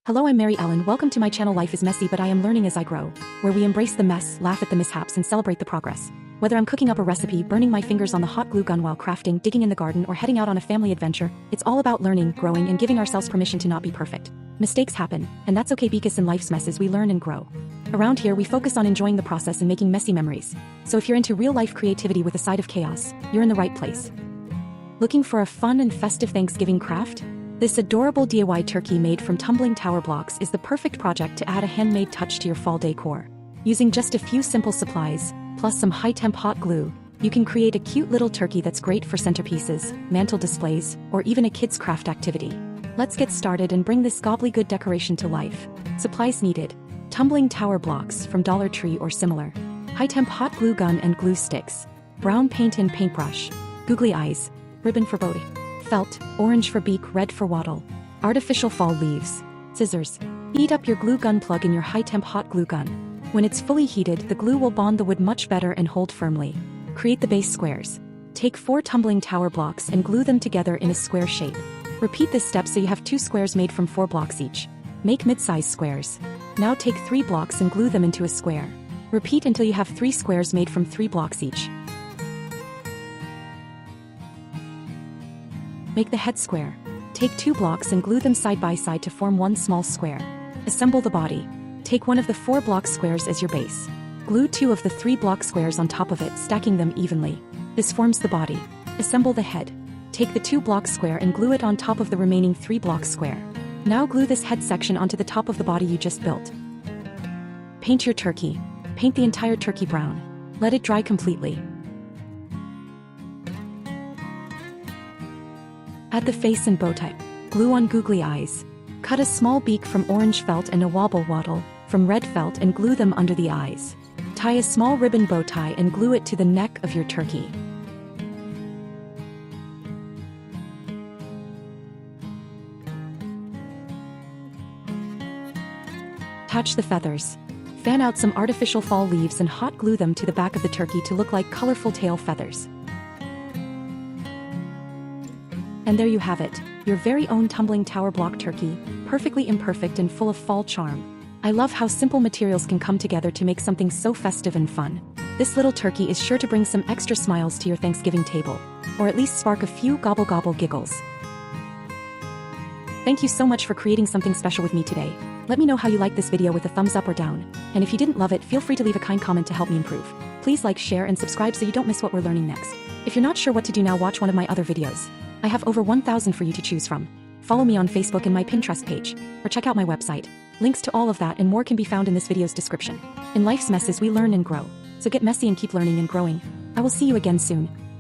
Hello, I'm Mary Ellen. Welcome to my channel Life is Messy but I am learning as I grow, where we embrace the mess, laugh at the mishaps and celebrate the progress. Whether I'm cooking up a recipe, burning my fingers on the hot glue gun while crafting, digging in the garden or heading out on a family adventure, it's all about learning, growing and giving ourselves permission to not be perfect. Mistakes happen, and that's okay because in life's messes we learn and grow. Around here we focus on enjoying the process and making messy memories. So if you're into real-life creativity with a side of chaos, you're in the right place. Looking for a fun and festive Thanksgiving craft? This adorable DIY turkey made from Tumbling Tower blocks is the perfect project to add a handmade touch to your fall decor. Using just a few simple supplies, plus some high-temp hot glue, you can create a cute little turkey that's great for centerpieces, mantel displays, or even a kid's craft activity. Let's get started and bring this gobbly-good decoration to life. Supplies needed: Tumbling Tower blocks from Dollar Tree or similar, high-temp hot glue gun and glue sticks, brown paint and paintbrush, googly eyes, ribbon for Bodie, felt, orange for beak, red for wattle, artificial fall leaves, scissors. Heat up your glue gun plug in your high-temp hot glue gun. When it's fully heated, the glue will bond the wood much better and hold firmly. Create the base squares. Take 4 Tumbling Tower blocks and glue them together in a square shape. Repeat this step so you have 2 squares made from 4 blocks each. Make mid-size squares. Now take 3 blocks and glue them into a square. Repeat until you have 3 squares made from 3 blocks each. Make the head square. Take 2 blocks and glue them side by side to form one small square. Assemble the body. Take one of the 4 block squares as your base. Glue 2 of the 3 block squares on top of it, stacking them evenly. This forms the body. Assemble the head. Take the 2 block square and glue it on top of the remaining 3 block square. Now glue this head section onto the top of the body you just built. Paint your turkey. Paint the entire turkey brown. Let it dry completely. Add the face and bow tie. Glue on googly eyes. Cut a small beak from orange felt and a wobble wattle from red felt and glue them under the eyes. Tie a small ribbon bow tie and glue it to the neck of your turkey. Attach the feathers. Fan out some artificial fall leaves and hot glue them to the back of the turkey to look like colorful tail feathers. And there you have it, your very own Tumbling Tower block turkey, perfectly imperfect and full of fall charm. I love how simple materials can come together to make something so festive and fun. This little turkey is sure to bring some extra smiles to your Thanksgiving table, or at least spark a few gobble-gobble giggles. Thank you so much for creating something special with me today. Let me know how you liked this video with a thumbs up or down, and if you didn't love it, feel free to leave a kind comment to help me improve. Please like, share, and subscribe so you don't miss what we're learning next. If you're not sure what to do now, watch one of my other videos. I have over 1,000 for you to choose from. Follow me on Facebook and my Pinterest page, or check out my website. Links to all of that and more can be found in this video's description. In life's messes we learn and grow, so get messy and keep learning and growing. I will see you again soon.